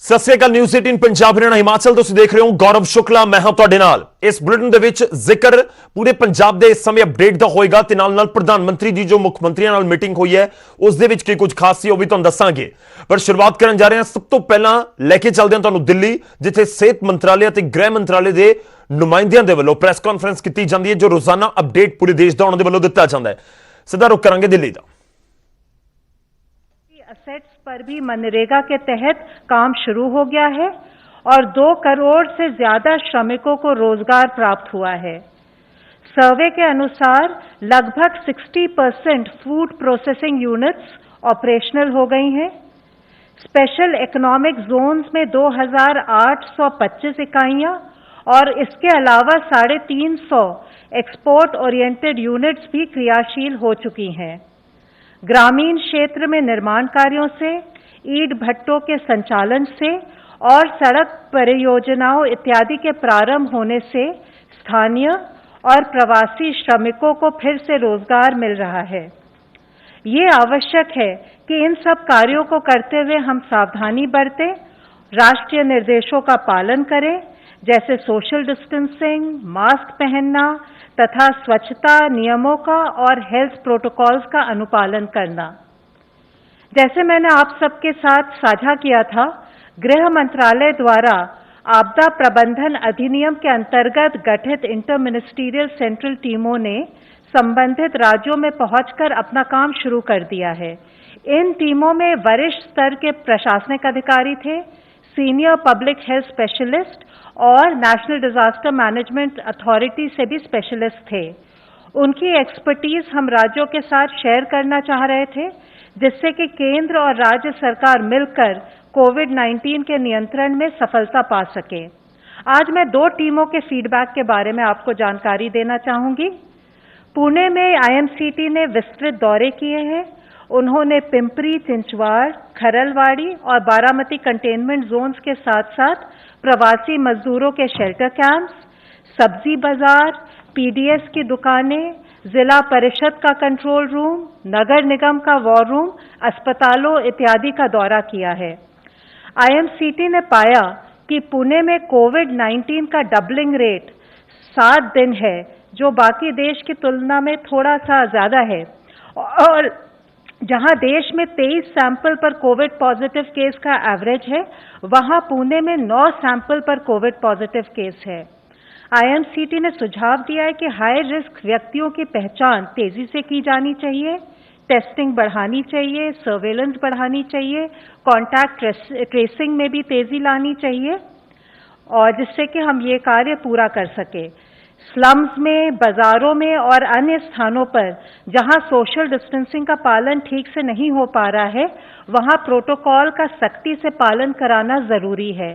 ਸਤਿ ਸ੍ਰੀ ਅਕਾਲ। News 18 Punjab Haryana Himachal ਤੁਸੀਂ ਦੇਖ ਰਹੇ ਹੋ। ਗੌਰਵ ਸ਼ੁਕਲਾ ਮੈਂ ਹਾਂ ਤੁਹਾਡੇ ਨਾਲ। ਇਸ ਬੁਲੇਟਿਨ ਦੇ ਵਿੱਚ ਜ਼ਿਕਰ ਪੂਰੇ ਪੰਜਾਬ ਦੇ ਇਸ ਸਮੇਂ ਅਪਡੇਟ ਦਾ ਹੋਏਗਾ ਤੇ ਨਾਲ ਪ੍ਰਧਾਨ ਮੰਤਰੀ ਦੀ ਜੋ ਮੁੱਖ ਮੰਤਰੀਆਂ ਨਾਲ ਮੀਟਿੰਗ ਹੋਈ ਹੈ ਉਸ ਦੇ ਵਿੱਚ ਕੀ ਕੁਝ ਖਾਸ ਸੀ ਉਹ ਵੀ ਤੁਹਾਨੂੰ ਦੱਸਾਂਗੇ। ਪਰ ਸ਼ੁਰੂਆਤ ਕਰਨ ਜਾ ਰਹੇ ਹਾਂ ਸਭ ਤੋਂ ਪਹਿਲਾਂ ਲੈ ਕੇ ਚੱਲਦੇ ਹਾਂ ਤੁਹਾਨੂੰ ਦਿੱਲੀ, ਜਿੱਥੇ ਸਿਹਤ ਮੰਤਰਾਲੇ ਅਤੇ ਗ੍ਰਹਿ ਮੰਤਰਾਲੇ ਦੇ ਨੁਮਾਇੰਦਿਆਂ ਦੇ ਵੱਲੋਂ ਪ੍ਰੈਸ ਕਾਨਫਰੰਸ ਕੀਤੀ ਜਾਂਦੀ ਹੈ ਜੋ ਰੋਜ਼ਾਨਾ ਅਪਡੇਟ ਪੂਰੇ ਦੇਸ਼ ਦਾ ਉਹਨਾਂ ਦੇ ਵੱਲੋਂ ਦਿੱਤਾ ਜਾਂਦਾ ਹੈ। ਸਿੱਧਾ ਰੁਖ ਕਰਾਂਗੇ ਦਿੱਲੀ ਦਾ। असेट्स पर भी मनरेगा के तहत काम शुरू हो गया है और 2 करोड़ से ज्यादा श्रमिकों को रोजगार प्राप्त हुआ है। सर्वे के अनुसार लगभग 60% फूड प्रोसेसिंग यूनिट्स ऑपरेशनल हो गई हैं। स्पेशल इकोनॉमिक जोन्स में 2825 इकाइयां और इसके अलावा 350 एक्सपोर्ट ओरिएंटेड यूनिट्स भी क्रियाशील हो चुकी हैं। ग्रामीण क्षेत्र में निर्माण कार्यों से, ईंट भट्टों के संचालन से और सड़क परियोजनाओं इत्यादि के प्रारंभ होने से स्थानीय और प्रवासी श्रमिकों को फिर से रोजगार मिल रहा है। ये आवश्यक है कि इन सब कार्यों को करते हुए हम सावधानी बरतें, राष्ट्रीय निर्देशों का पालन करें, जैसे सोशल डिस्टेंसिंग, मास्क पहनना तथा स्वच्छता नियमों का और हेल्थ प्रोटोकॉल्स का अनुपालन करना। जैसे मैंने आप सबके साथ साझा किया था, गृह मंत्रालय द्वारा आपदा प्रबंधन अधिनियम के अंतर्गत गठित इंटर मिनिस्टीरियल सेंट्रल टीमों ने संबंधित राज्यों में पहुंचकर अपना काम शुरू कर दिया है। इन टीमों में वरिष्ठ स्तर के प्रशासनिक अधिकारी थे, सीनियर पब्लिक हेल्थ स्पेशलिस्ट और नेशनल डिजास्टर मैनेजमेंट अथॉरिटी से भी स्पेशलिस्ट थे। उनकी एक्सपर्टीज हम राज्यों के साथ शेयर करना चाह रहे थे, जिससे कि केंद्र और राज्य सरकार मिलकर कोविड-19 के नियंत्रण में सफलता पा सके। आज मैं 2 टीमों के फीडबैक के बारे में आपको जानकारी देना चाहूंगी। पुणे में आईएमसीटी ने विस्तृत दौरे किए हैं। उन्होंने पिंपरी, चिंचवाड़, खरलवाड़ी और बारामती कंटेनमेंट जोन्स के साथ साथ प्रवासी मजदूरों के शेल्टर कैंप्स, सब्जी बाजार, पीडीएस की दुकानें, जिला परिषद का कंट्रोल रूम, नगर निगम का वॉर रूम, अस्पतालों इत्यादि का दौरा किया है। आईएमसीटी ने पाया कि पुणे में कोविड-19 का डबलिंग रेट 7 दिन है, जो बाकी देश की तुलना में थोड़ा सा ज्यादा है, और जहां देश में 23 सैंपल पर कोविड पॉजिटिव केस का एवरेज है, वहां पुणे में 9 सैंपल पर कोविड पॉजिटिव केस है। आईएमसीटी ने सुझाव दिया है कि हाई रिस्क व्यक्तियों की पहचान तेजी से की जानी चाहिए, टेस्टिंग बढ़ानी चाहिए, सर्वेलेंस बढ़ानी चाहिए, कॉन्टैक्ट ट्रेसिंग में भी तेजी लानी चाहिए, और जिससे कि हम ये कार्य पूरा कर सके। स्लम्स में, बाजारों में और अन्य स्थानों पर जहां सोशल डिस्टेंसिंग का पालन ठीक से नहीं हो पा रहा है, वहां प्रोटोकॉल का सख्ती से पालन कराना जरूरी है।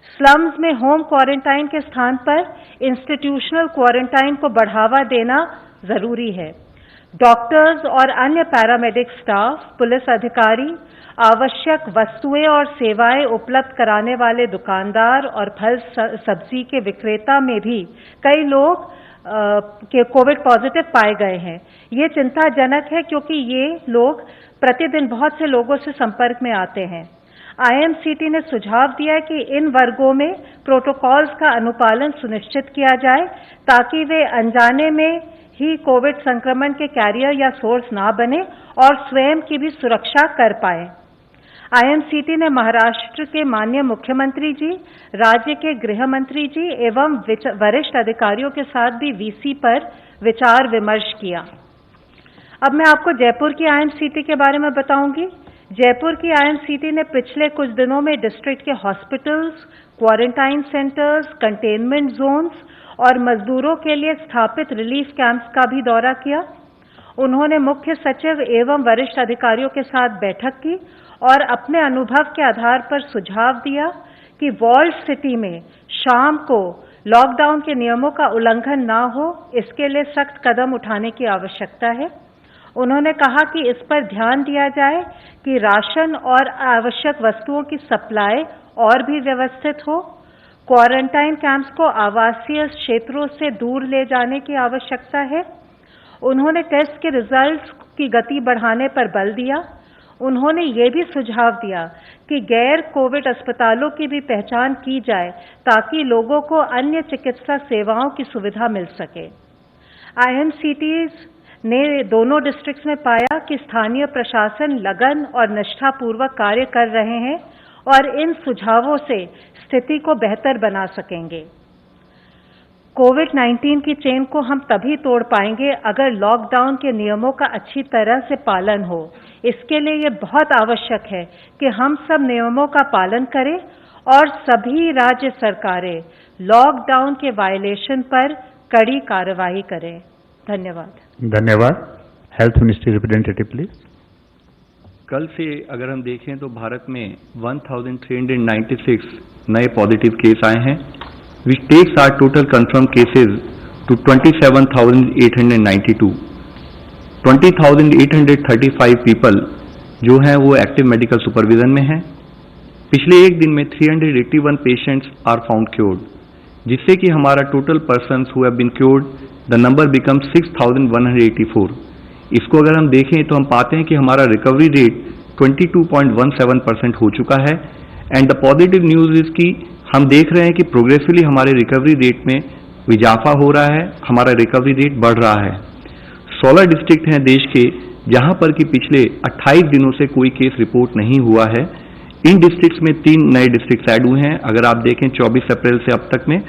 स्लम्स में होम क्वारंटाइन के स्थान पर इंस्टीट्यूशनल क्वारंटाइन को बढ़ावा देना जरूरी है। डॉक्टर्स और अन्य पैरामेडिक स्टाफ, पुलिस अधिकारी, आवश्यक वस्तुएं और सेवाएं उपलब्ध कराने वाले दुकानदार और फल सब्जी के विक्रेता में भी कई लोग के कोविड पॉजिटिव पाए गए हैं। ये चिंताजनक है, क्योंकि ये लोग प्रतिदिन बहुत से लोगों से संपर्क में आते हैं। आईएमसीटी ने सुझाव दिया है कि इन वर्गों में प्रोटोकॉल्स का अनुपालन सुनिश्चित किया जाए, ताकि वे अनजाने में ही कोविड संक्रमण के कैरियर या सोर्स ना बने और स्वयं की भी सुरक्षा कर पाए। आईएमसीटी ने महाराष्ट्र के माननीय मुख्यमंत्री जी, राज्य के गृह मंत्री जी एवं वरिष्ठ अधिकारियों के साथ भी वीसी पर विचार विमर्श किया। अब मैं आपको जयपुर की आईएमसीटी के बारे में बताऊंगी। जयपुर की आईएमसीटी ने पिछले कुछ दिनों में डिस्ट्रिक्ट के hospitals, quarantine centres, containment zones और मजदूरों के लिए स्थापित रिलीफ कैंप्स का भी दौरा किया। उन्होंने मुख्य सचिव एवं वरिष्ठ अधिकारियों के साथ बैठक की और अपने अनुभव के आधार पर सुझाव दिया कि वॉल्ड सिटी में शाम को लॉकडाउन के नियमों का उल्लंघन ना हो, इसके लिए सख्त कदम उठाने की आवश्यकता है। उन्होंने कहा कि इस पर ध्यान दिया जाए कि राशन और आवश्यक वस्तुओं की सप्लाई और भी व्यवस्थित हो। क्वारंटाइन कैंप्स को आवासीय क्षेत्रों से दूर ले जाने की आवश्यकता है। उन्होंने टेस्ट के रिजल्ट्स की गति बढ़ाने पर बल दिया। उन्होंने ये भी सुझाव दिया कि गैर कोविड अस्पतालों की भी पहचान की जाए ताकि लोगों को अन्य चिकित्सा सेवाओं की सुविधा मिल सके। IMCTs ने दोनों डिस्ट्रिक्ट्स में पाया कि स्थानीय प्रशासन लगन और निष्ठापूर्वक कार्य कर रहे हैं और इन सुझावों से स्थिति को बेहतर बना सकेंगे। कोविड-19 की चेन को हम तभी तोड़ पाएंगे अगर लॉकडाउन के नियमों का अच्छी तरह से पालन हो। इसके लिए ये बहुत आवश्यक है कि हम सब नियमों का पालन करें और सभी राज्य सरकारें लॉकडाउन के वायलेशन पर कड़ी कार्रवाई करें। धन्यवाद। धन्यवाद। Health ministry representative please. कल से अगर हम देखें तो भारत में 1396 नए पॉजिटिव केस आए हैं, which takes our total confirmed cases to 27,892. 20,835 people जो हैं वो एक्टिव मेडिकल सुपरविजन में हैं। पिछले एक दिन में 381 पेशेंट्स आर फाउंड क्योर्ड, जिससे कि हमारा total persons who have been cured the number become 6,184। इसको अगर हम देखें तो हम पाते हैं कि हमारा रिकवरी रेट 22.17% हो चुका है। And the positive news is कि हम देख रहे हैं कि प्रोग्रेसिवली हमारे रिकवरी रेट में इजाफा हो रहा है, हमारा रिकवरी रेट बढ़ रहा है। 16 डिस्ट्रिक्ट हैं देश के जहां पर कि पिछले 28 दिनों से कोई केस रिपोर्ट नहीं हुआ है। इन डिस्ट्रिक्ट्स में 3 नए डिस्ट्रिक्ट ऐड हुए हैं। अगर आप देखें 24 अप्रैल से अब तक में,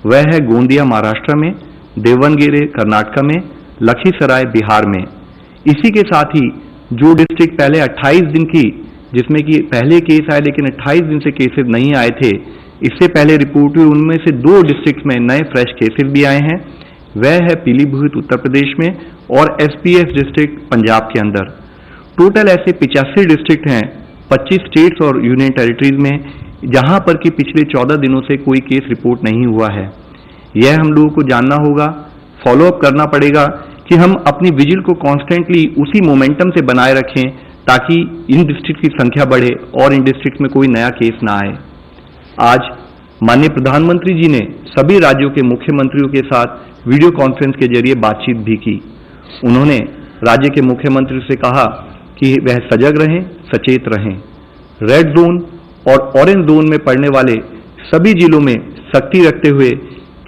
वह है गोंदिया महाराष्ट्र में, देवनगेरे कर्नाटक में, लखीसराय बिहार में। इसी के साथ ही जो डिस्ट्रिक्ट पहले 28 दिन की, जिसमें कि पहले केस आए लेकिन 28 दिन से केसेस नहीं आए थे, इससे पहले रिपोर्ट हुई, उनमें से 2 डिस्ट्रिक्ट में नए फ्रेश केसेस भी आए हैं। वह है पीलीभीत उत्तर प्रदेश में और SPS डिस्ट्रिक्ट पंजाब के अंदर। टोटल ऐसे 85 डिस्ट्रिक्ट हैं 25 स्टेट्स और यूनियन टेरिटरीज में, जहां पर कि पिछले 14 दिनों से कोई केस रिपोर्ट नहीं हुआ है। यह हम लोगों को जानना होगा, फॉलोअप करना पड़ेगा कि हम अपनी विजिल को कॉन्स्टेंटली उसी मोमेंटम से बनाए रखें ताकि इन डिस्ट्रिक्ट की संख्या बढ़े और इन डिस्ट्रिक्ट में कोई नया केस ना आए। आज माननीय प्रधानमंत्री जी ने सभी राज्यों के मुख्यमंत्रियों के साथ वीडियो कॉन्फ्रेंस के जरिए बातचीत भी की। उन्होंने राज्य के मुख्यमंत्री से कहा कि वह सजग रहें, सचेत रहें। रेड जोन और ऑरेंज जोन में पड़ने वाले सभी जिलों में सख्ती रखते हुए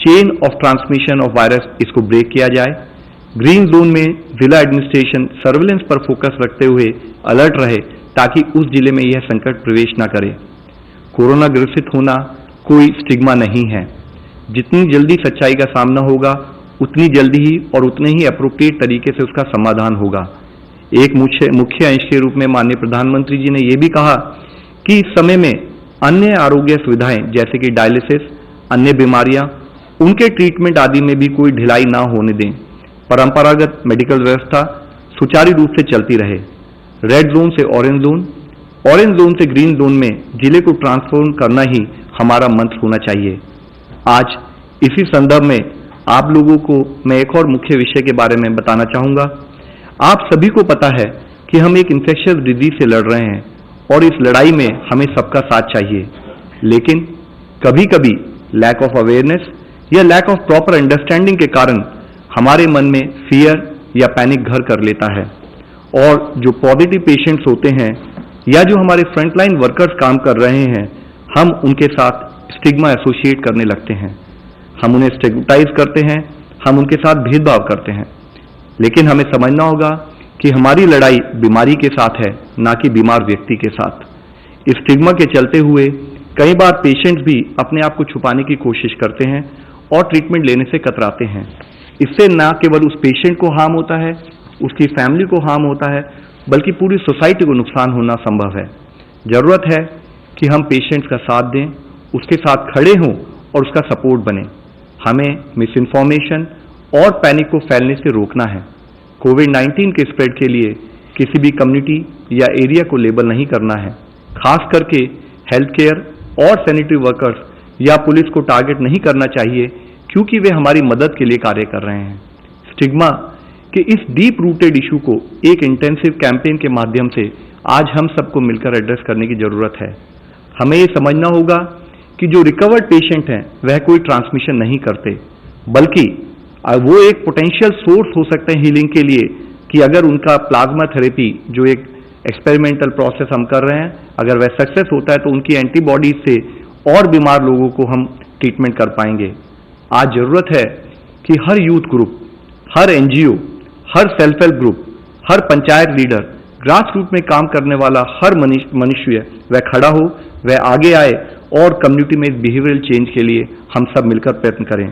chain of transmission of virus इसको ब्रेक किया जाए। ग्रीन जोन में जिला एडमिनिस्ट्रेशन सर्विलेंस पर फोकस रखते हुए अलर्ट रहे ताकि उस जिले में यह संकट प्रवेश न करे। कोरोना ग्रसित होना कोई स्टिग्मा नहीं है। जितनी जल्दी सच्चाई का सामना होगा उतनी जल्दी ही और उतने ही अप्रोप्रिएट तरीके से उसका समाधान होगा। एक मुख्य अंश के रूप में माननीय प्रधानमंत्री जी ने यह भी कहा कि इस समय में अन्य आरोग्य सुविधाएं जैसे कि डायलिसिस, अन्य बीमारियां, उनके ट्रीटमेंट आदि में भी कोई ढिलाई ना होने दें। परंपरागत मेडिकल व्यवस्था सुचारू रूप से चलती रहे। रेड जोन से ऑरेंज जोन, ऑरेंज जोन से ग्रीन जोन में जिले को ट्रांसफॉर्म करना ही हमारा मंत्र होना चाहिए। आज इसी संदर्भ में आप लोगों को मैं एक और मुख्य विषय के बारे में बताना चाहूंगा। आप सभी को पता है कि हम एक इन्फेक्शियस डिजीज से लड़ रहे हैं और इस लड़ाई में हमें सबका साथ चाहिए, लेकिन कभी कभी लैक ऑफ अवेयरनेस या लैक ऑफ प्रॉपर अंडरस्टैंडिंग के कारण हमारे मन में फियर या पैनिक घर कर लेता है और जो पॉजिटिव पेशेंट्स होते हैं या जो हमारे फ्रंटलाइन वर्कर्स काम कर रहे हैं, हम उनके साथ स्टिग्मा एसोसिएट करने लगते हैं। हम उन्हें स्टिग्मेटाइज करते हैं, हम उनके साथ भेदभाव करते हैं। लेकिन हमें समझना होगा कि हमारी लड़ाई बीमारी के साथ है, ना कि बीमार व्यक्ति के साथ। इस स्टिग्मा के चलते हुए कई बार पेशेंट्स भी अपने आप को छुपाने की कोशिश करते हैं और ट्रीटमेंट लेने से कतराते हैं। इससे न केवल उस पेशेंट को हार्म होता है, उसकी फैमिली को हार्म होता है, बल्कि पूरी सोसाइटी को नुकसान होना संभव है। जरूरत है कि हम पेशेंट्स का साथ दें, उसके साथ खड़े हों और उसका सपोर्ट बने। हमें मिस इन्फॉर्मेशन और पैनिक को फैलने से रोकना है। कोविड-19 के स्प्रेड के लिए किसी भी कम्युनिटी या एरिया को लेबल नहीं करना है। खास करके हेल्थ केयर और सैनिटरी वर्कर्स या पुलिस को टारगेट नहीं करना चाहिए, क्योंकि वे हमारी मदद के लिए कार्य कर रहे हैं। स्टिग्मा के इस डीप रूटेड इशू को एक इंटेंसिव कैंपेन के माध्यम से आज हम सबको मिलकर एड्रेस करने की जरूरत है। हमें ये समझना होगा कि जो रिकवर्ड पेशेंट हैं वह कोई ट्रांसमिशन नहीं करते, बल्कि वो एक पोटेंशियल सोर्स हो सकते हैं हीलिंग के लिए कि अगर उनका प्लाज्मा थेरेपी जो एक एक्सपेरिमेंटल प्रोसेस हम कर रहे हैं। अगर वह सक्सेस होता है तो उनकी एंटीबॉडीज से और बीमार लोगों को हम ट्रीटमेंट कर पाएंगे। आज जरूरत है कि हर यूथ ग्रुप, हर एनजीओ, हर सेल्फ हेल्प ग्रुप, हर पंचायत लीडर, ग्रास रूट में काम करने वाला हर मनुष्य वह खड़ा हो, वह आगे आए और कम्युनिटी में बिहेवियरल चेंज के लिए हम सब मिलकर प्रयत्न करें।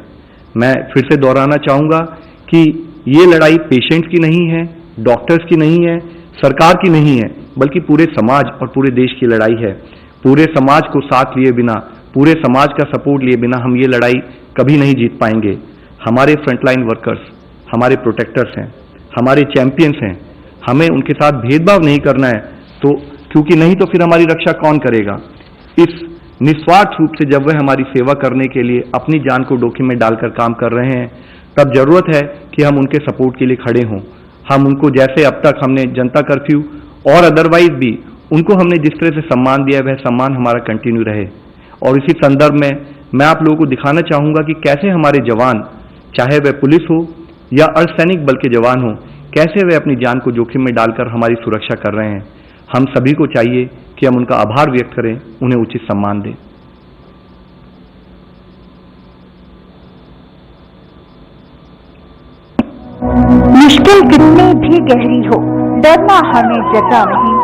मैं फिर से दोहराना चाहूंगा कि ये लड़ाई पेशेंट्स की नहीं है, डॉक्टर्स की नहीं है, सरकार की नहीं है, बल्कि पूरे समाज और पूरे देश की लड़ाई है। पूरे समाज को साथ लिए बिना, पूरे समाज का सपोर्ट लिए बिना हम ये लड़ाई कभी नहीं जीत पाएंगे। हमारे फ्रंटलाइन वर्कर्स हमारे प्रोटेक्टर्स हैं, हमारे चैंपियंस हैं। हमें उनके साथ भेदभाव नहीं करना है, तो क्योंकि नहीं तो फिर हमारी रक्षा कौन करेगा। इस निस्वार्थ रूप से जब वह हमारी सेवा करने के लिए अपनी जान को जोखिम में डालकर काम कर रहे हैं, तब जरूरत है कि हम उनके सपोर्ट के लिए खड़े हों। हम उनको जैसे अब तक हमने जनता कर्फ्यू और अदरवाइज भी उनको हमने जिस तरह से सम्मान दिया, वह सम्मान हमारा कंटिन्यू रहे। और इसी संदर्भ में मैं आप लोगों को दिखाना चाहूंगा कि कैसे हमारे जवान, चाहे वह पुलिस हो या अर्धसैनिक बल के जवान हो, कैसे वे अपनी जान को जोखिम में डालकर हमारी सुरक्षा कर रहे हैं। हम सभी को चाहिए कि हम उनका आभार व्यक्त करें, उन्हें उचित सम्मान दें। मुश्किल कितनी भी गहरी हो, डरना हमें जचा नहीं।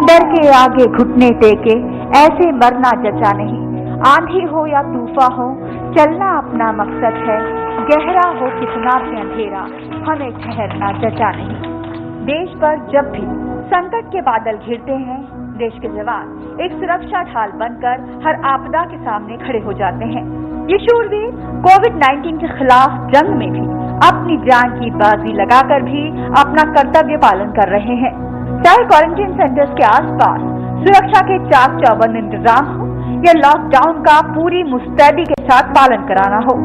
डर के आगे घुटने टेके ऐसे मरना जचा नहीं। आंधी हो या तूफान हो, चलना अपना मकसद है। गहरा हो कितना भी अंधेरा, हमें ठहरना जचा नहीं। देश पर जब भी संकट के बादल घिरते हैं, देश के जवान एक सुरक्षा ढाल बनकर हर आपदा के सामने खड़े हो जाते हैं। ये शूरवीर कोविड-19 के खिलाफ जंग में भी अपनी जान की बाजी लगाकर भी अपना कर्तव्य पालन कर रहे हैं। चाहे क्वारंटाइन सेंटर्स के आसपास सुरक्षा के चाक चौबंद इंतजाम हो या लॉकडाउन का पूरी मुस्तैदी के साथ पालन कराना हो,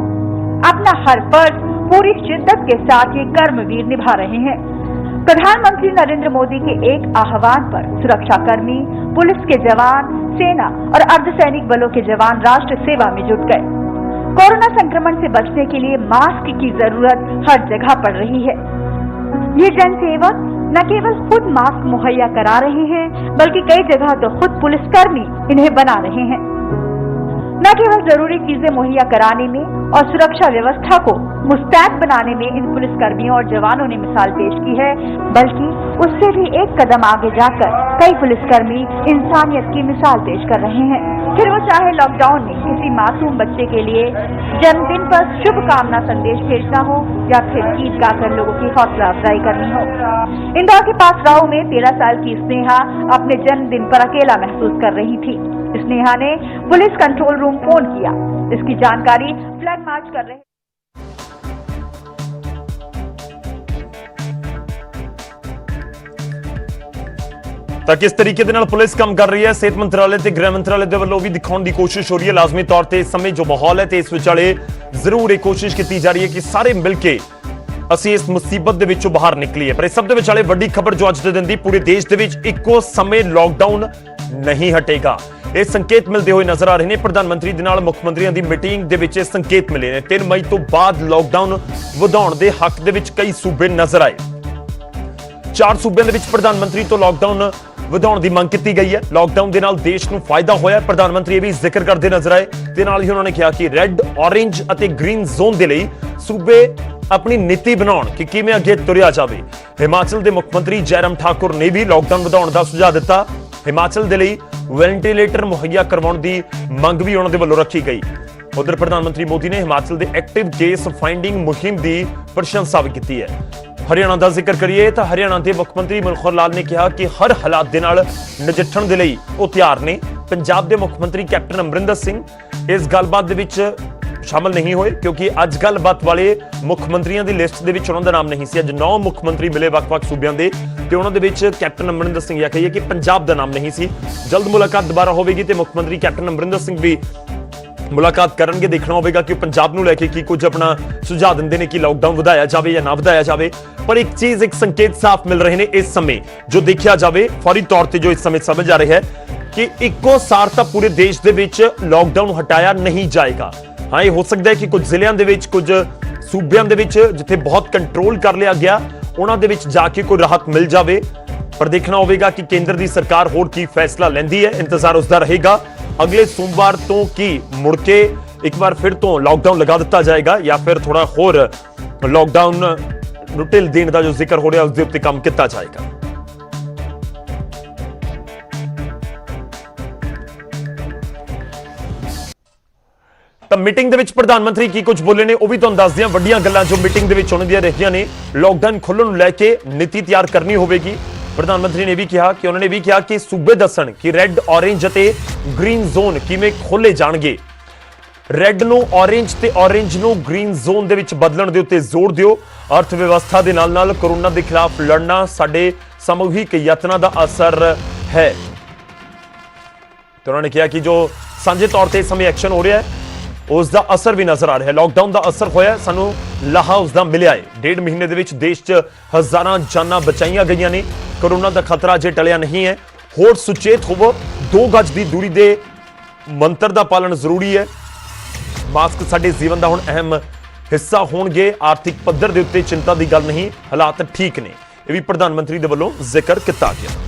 अपना हर फर्ज पूरी शिद्दत के साथ ये कर्मवीर निभा रहे हैं। प्रधानमंत्री नरेंद्र मोदी के एक आह्वान पर सुरक्षाकर्मी, पुलिस के जवान, सेना और अर्धसैनिक बलों के जवान राष्ट्र सेवा में जुट गए। कोरोना संक्रमण से बचने के लिए मास्क की जरूरत हर जगह पड़ रही है। ये जनसेवक न केवल खुद मास्क मुहैया करा रहे हैं, बल्कि कई जगह तो खुद पुलिसकर्मी इन्हें बना रहे हैं। न केवल जरूरी चीजें मुहैया कराने में और सुरक्षा व्यवस्था को मुस्तैद बनाने में इन पुलिसकर्मियों और जवानों ने मिसाल पेश की है, बल्कि उससे भी एक कदम आगे जाकर कई पुलिसकर्मी इंसानियत की मिसाल पेश कर रहे हैं। फिर वो चाहे लॉकडाउन में किसी मासूम बच्चे के लिए जन्मदिन पर शुभकामना संदेश भेजना हो या फिर गीत गाकर लोगों की हौसला अफजाई करनी हो। इंदौर के पास राव में 13 साल की स्नेहा अपने जन्मदिन पर अकेला महसूस कर रही थी। स्नेहा ने पुलिस कंट्रोल रूम फोन किया। इसकी जानकारी फ्लैग मार्च कर रहे ਤਾਂ ਕਿਸ ਤਰੀਕੇ ਦੇ ਨਾਲ ਪੁਲਿਸ ਕੰਮ ਕਰ ਰਹੀ ਹੈ, ਸਿਹਤ ਮੰਤਰਾਲੇ ਤੇ ਗ੍ਰਹਿ ਮੰਤਰਾਲੇ ਦੇ ਵੱਲੋਂ ਵੀ ਦਿਖਾਉਣ ਦੀ ਕੋਸ਼ਿਸ਼ ਹੋ ਰਹੀ ਹੈ। ਲਾਜ਼ਮੀ ਤੌਰ ਤੇ ਇਸ ਸਮੇਂ ਜੋ ਮਾਹੌਲ ਹੈ ਤੇ ਇਸ ਵਿਚਾਲੇ ਜ਼ਰੂਰ ਇਹ ਕੋਸ਼ਿਸ਼ ਕੀਤੀ ਜਾ ਰਹੀ ਹੈ ਕਿ ਸਾਰੇ ਮਿਲ ਕੇ ਅਸੀਂ ਇਸ ਮੁਸੀਬਤ ਦੇ ਵਿੱਚੋਂ ਬਾਹਰ ਨਿਕਲੀਏ। ਪਰ ਇਸ ਸਭ ਦੇ ਵਿਚਾਲੇ ਵੱਡੀ ਖਬਰ ਜੋ ਅੱਜ ਦੇ ਦਿਨ ਦੀ ਪੂਰੇ ਦੇਸ਼ ਦੇ ਵਿੱਚ ਇੱਕੋ ਸਮੇਂ ਲਾਕਡਾਊਨ ਨਹੀਂ ਹਟੇਗਾ, ਇਹ ਸੰਕੇਤ ਮਿਲਦੇ ਹੋਏ ਨਜ਼ਰ ਆ ਰਹੇ ਨੇ। ਪ੍ਰਧਾਨ ਮੰਤਰੀ ਦੇ ਨਾਲ ਮੁੱਖ ਮੰਤਰੀਆਂ ਦੀ ਮੀਟਿੰਗ ਦੇ ਵਿੱਚ ਇਹ ਸੰਕੇਤ ਮਿਲੇ ਨੇ। 3 ਮਈ ਤੋਂ ਬਾਅਦ ਲਾਕਡਾਊਨ ਵਧਾਉਣ ਦੇ ਹੱਕ ਦੇ ਵਿੱਚ ਕਈ ਸੂਬੇ ਨਜ਼ਰ ਆਏ। 4 ਸੂਬਿਆਂ ਦੇ ਵਿੱਚ ਪ੍ਰਧਾਨ ਮੰਤਰੀ ਤੋਂ ਲਾਕਡਾਊਨ ਵਧਾਉਣ ਦੀ ਮੰਗ ਕੀਤੀ ਗਈ ਹੈ। ਲਾਕਡਾਊਨ ਦੇ ਨਾਲ ਦੇਸ਼ ਨੂੰ ਫਾਇਦਾ ਹੋਇਆ। ਪ੍ਰਧਾਨ ਮੰਤਰੀ ਇਹ ਵੀ ਜ਼ਿਕਰ ਕਰਦੇ ਨਜ਼ਰ ਆਏ ਤੇ ਨਾਲ ਹੀ ਉਹਨਾਂ ਨੇ ਕਿਹਾ ਕਿ ਰੈੱਡ, ਔਰੇਂਜ ਅਤੇ ਗ੍ਰੀਨ ਜ਼ੋਨ ਦੇ ਲਈ ਸੂਬੇ ਆਪਣੀ ਨੀਤੀ ਬਣਾਉਣ ਕਿ ਕਿਵੇਂ ਅੱਗੇ ਤੁਰਿਆ ਜਾਵੇ। ਹਿਮਾਚਲ ਦੇ ਮੁੱਖ ਮੰਤਰੀ ਜੈਰਾਮ ਠਾਕੁਰ ਨੇ ਵੀ ਲਾਕਡਾਊਨ ਵਧਾਉਣ ਦਾ ਸੁਝਾਅ ਦਿੱਤਾ। ਹਿਮਾਚਲ ਦੇ ਲਈ ਵੈਂਟੀਲੇਟਰ ਮੁਹੱਈਆ ਕਰਵਾਉਣ ਦੀ ਮੰਗ ਵੀ ਉਹਨਾਂ ਦੇ ਵੱਲੋਂ ਰੱਖੀ ਗਈ। ਉਧਰ ਪ੍ਰਧਾਨ ਮੰਤਰੀ ਮੋਦੀ ਨੇ ਹਿਮਾਚਲ ਦੇ ਐਕਟਿਵ ਕੇਸ ਫਾਈਂਡਿੰਗ ਮੁਹਿੰਮ ਦੀ ਪ੍ਰਸ਼ੰਸਾ ਵੀ ਕੀਤੀ ਹੈ। ਹਰਿਆਣਾ ਦਾ ਜ਼ਿਕਰ ਕਰੀਏ ਤਾਂ ਹਰਿਆਣਾ ਦੇ ਮੁੱਖ ਮੰਤਰੀ ਮਨੋਹਰ ਲਾਲ ਨੇ ਕਿਹਾ ਕਿ ਹਰ ਹਾਲਾਤ ਦੇ ਨਾਲ ਨਜਿੱਠਣ ਦੇ ਲਈ ਉਹ ਤਿਆਰ ਨੇ। ਪੰਜਾਬ ਦੇ ਮੁੱਖ ਮੰਤਰੀ ਕੈਪਟਨ ਅਮਰਿੰਦਰ ਸਿੰਘ ਇਸ ਗੱਲਬਾਤ ਦੇ ਵਿੱਚ ਸ਼ਾਮਲ ਨਹੀਂ ਹੋਏ ਕਿਉਂਕਿ ਅੱਜ ਗੱਲਬਾਤ ਵਾਲੇ ਮੁੱਖ ਮੰਤਰੀਆਂ ਦੀ ਲਿਸਟ ਦੇ ਵਿੱਚ ਉਹਨਾਂ ਦਾ ਨਾਮ ਨਹੀਂ ਸੀ। ਅੱਜ 9 ਮੁੱਖ ਮੰਤਰੀ ਮਿਲੇ ਵੱਖ-ਵੱਖ ਸੂਬਿਆਂ ਦੇ ਤੇ ਉਹਨਾਂ ਦੇ ਵਿੱਚ ਕੈਪਟਨ ਅਮਰਿੰਦਰ ਸਿੰਘ ਇਹ ਕਹੀਏ ਕਿ ਪੰਜਾਬ ਦਾ ਨਾਮ ਨਹੀਂ ਸੀ। ਜਲਦ ਮੁਲਾਕਾਤ ਦੁਬਾਰਾ ਹੋਵੇਗੀ ਤੇ ਮੁੱਖ ਮੰਤਰੀ ਕੈਪਟਨ ਅਮਰਿੰਦਰ ਸਿੰਘ ਵੀ ਮੁਲਾਕਾਤ ਕਰਨਗੇ। ਦੇਖਣਾ ਹੋਵੇਗਾ ਕਿ ਪੰਜਾਬ ਨੂੰ ਲੈ ਕੇ ਕੀ ਕੁਝ ਆਪਣਾ ਸੁਝਾਅ ਦਿੰਦੇ ਨੇ ਕਿ ਲਾਕਡਾਊਨ ਵਧਾਇਆ ਜਾਵੇ ਜਾਂ ਨਾ ਵਧਾਇਆ ਜਾਵੇ। ਪਰ ਇੱਕ ਚੀਜ਼, ਇੱਕ ਸੰਕੇਤ ਸਾਫ਼ ਮਿਲ ਰਹੇ ਨੇ ਇਸ ਸਮੇਂ ਜੋ ਦੇਖਿਆ ਜਾਵੇ ਫੌਰੀ ਤੌਰ ਤੇ ਜੋ ਇਸ ਸਮੇਂ ਸਮਝ ਆ ਰਿਹਾ ਹੈ ਕਿ ਇੱਕੋ ਸਾਰ ਤਾਂ ਪੂਰੇ ਦੇਸ਼ ਦੇ ਵਿੱਚ ਲਾਕਡਾਊਨ ਹਟਾਇਆ ਨਹੀਂ ਜਾਏਗਾ। ਹਾਂ, ਇਹ ਹੋ ਸਕਦਾ ਹੈ ਕਿ ਕੁਝ ਜ਼ਿਲ੍ਹਿਆਂ ਦੇ ਵਿੱਚ, ਕੁਝ ਸੂਬਿਆਂ ਦੇ ਵਿੱਚ ਜਿੱਥੇ ਬਹੁਤ ਕੰਟਰੋਲ ਕਰ ਲਿਆ ਗਿਆ ਉਹਨਾਂ ਦੇ ਵਿੱਚ ਜਾ ਕੇ ਕੋਈ ਰਾਹਤ ਮਿਲ ਜਾਵੇ। ਪਰ ਦੇਖਣਾ ਹੋਵੇਗਾ ਕਿ ਕੇਂਦਰ ਦੀ ਸਰਕਾਰ ਹੋਰ ਕੀ ਫੈਸਲਾ ਲੈਂਦੀ ਹੈ। ਇੰਤਜ਼ਾਰ ਉਸਦਾ ਰਹੇਗਾ ਅਗਲੇ ਸੋਮਵਾਰ ਤੋਂ ਕੀ ਮੁੜ ਕੇ ਇੱਕ ਵਾਰ ਫਿਰ ਤੋਂ ਲਾਕਡਾਊਨ ਲਗਾ ਦਿੱਤਾ ਜਾਏਗਾ ਜਾਂ ਫਿਰ ਥੋੜਾ ਹੋਰ ਲਾਕਡਾਊਨ ਨੂੰ ਢਿੱਲ ਦੇਣ ਦਾ ਜੋ ਜ਼ਿਕਰ ਹੋ ਰਿਹਾ ਉਸ ਦੇ ਉੱਤੇ ਕੰਮ ਕੀਤਾ ਜਾਏਗਾ। ਤਾਂ ਮੀਟਿੰਗ ਦੇ ਵਿੱਚ ਪ੍ਰਧਾਨ ਮੰਤਰੀ ਕੀ ਕੁਝ ਬੋਲੇ ਨੇ ਉਹ ਵੀ ਤੁਹਾਨੂੰ ਦੱਸਦੇ ਹਾਂ। ਵੱਡੀਆਂ ਗੱਲਾਂ ਜੋ ਮੀਟਿੰਗ ਦੇ ਵਿੱਚ ਹੋਣ ਦੀਆਂ ਰਹੀਆਂ ਨੇ, ਲਾਕਡਾਊਨ ਖੁੱਲ੍ਹਣ ਨੂੰ ਲੈ ਕੇ ਨੀਤੀ ਤਿਆਰ ਕਰਨੀ ਹੋਵੇਗੀ। ਪ੍ਰਧਾਨ ਮੰਤਰੀ ਨੇ ਵੀ ਕਿਹਾ ਕਿ ਉਹਨਾਂ ਨੇ ਵੀ ਕਿਹਾ ਕਿ ਸੂਬੇ ਦੱਸਣ ਕਿ ਰੈੱਡ, ਔਰੇਂਜ ਅਤੇ ਗ੍ਰੀਨ ਜ਼ੋਨ ਕਿਵੇਂ ਖੋਲੇ ਜਾਣਗੇ। ਰੈੱਡ ਨੂੰ ਔਰੇਂਜ ਤੇ ਔਰੇਂਜ ਨੂੰ ਗ੍ਰੀਨ ਜ਼ੋਨ ਦੇ ਵਿੱਚ ਬਦਲਣ ਦੇ ਉੱਤੇ ਜ਼ੋਰ ਦਿਓ। ਅਰਥ ਵਿਵਸਥਾ ਦੇ ਨਾਲ ਕੋਰੋਨਾ ਦੇ ਖਿਲਾਫ ਲੜਨਾ ਸਾਡੇ ਸਮੂਹਿਕ ਯਤਨਾਂ ਦਾ ਅਸਰ ਹੈ। ਤੇ ਉਹਨਾਂ ਨੇ ਕਿਹਾ ਕਿ ਜੋ ਸਾਂਝੇ ਤੌਰ ਤੇ ਇਸ ਸਮੇਂ ਐਕਸ਼ਨ ਹੋ ਰਿਹਾ ਹੈ ਉਸ ਦਾ ਅਸਰ ਵੀ ਨਜ਼ਰ ਆ ਰਿਹਾ ਹੈ। ਲਾਕਡਾਊਨ ਦਾ ਅਸਰ ਹੋਇਆ, ਸਾਨੂੰ ਲਾਹਾ ਉਸ ਦਾ ਮਿਲਿਆ ਹੈ। 1.5 ਮਹੀਨੇ ਦੇ ਵਿੱਚ ਦੇਸ਼ 'ਚ ਹਜ਼ਾਰਾਂ ਜਾਨਾਂ ਬਚਾਈਆਂ ਗਈਆਂ ਨੇ। ਕੋਰੋਨਾ ਦਾ ਖਤਰਾ ਅਜੇ ਟਲਿਆ ਨਹੀਂ ਹੈ। ਹੋਰ ਸੁਚੇਤ ਹੋਵੋ, 2 ਗਜ ਦੀ ਦੂਰੀ ਦੇ ਮੰਤਰ ਦਾ ਪਾਲਣ ਜ਼ਰੂਰੀ ਹੈ। ਮਾਸਕ ਸਾਡੇ ਜੀਵਨ ਦਾ ਹੁਣ ਅਹਿਮ ਹਿੱਸਾ ਹੋਣਗੇ। ਆਰਥਿਕ ਪੱਧਰ ਦੇ ਉੱਤੇ ਚਿੰਤਾ ਦੀ ਗੱਲ ਨਹੀਂ, ਹਾਲਾਤ ਠੀਕ ਨੇ। ਇਹ ਵੀ ਪ੍ਰਧਾਨ ਮੰਤਰੀ ਦੇ ਵੱਲੋਂ ਜ਼ਿਕਰ ਕੀਤਾ ਗਿਆ।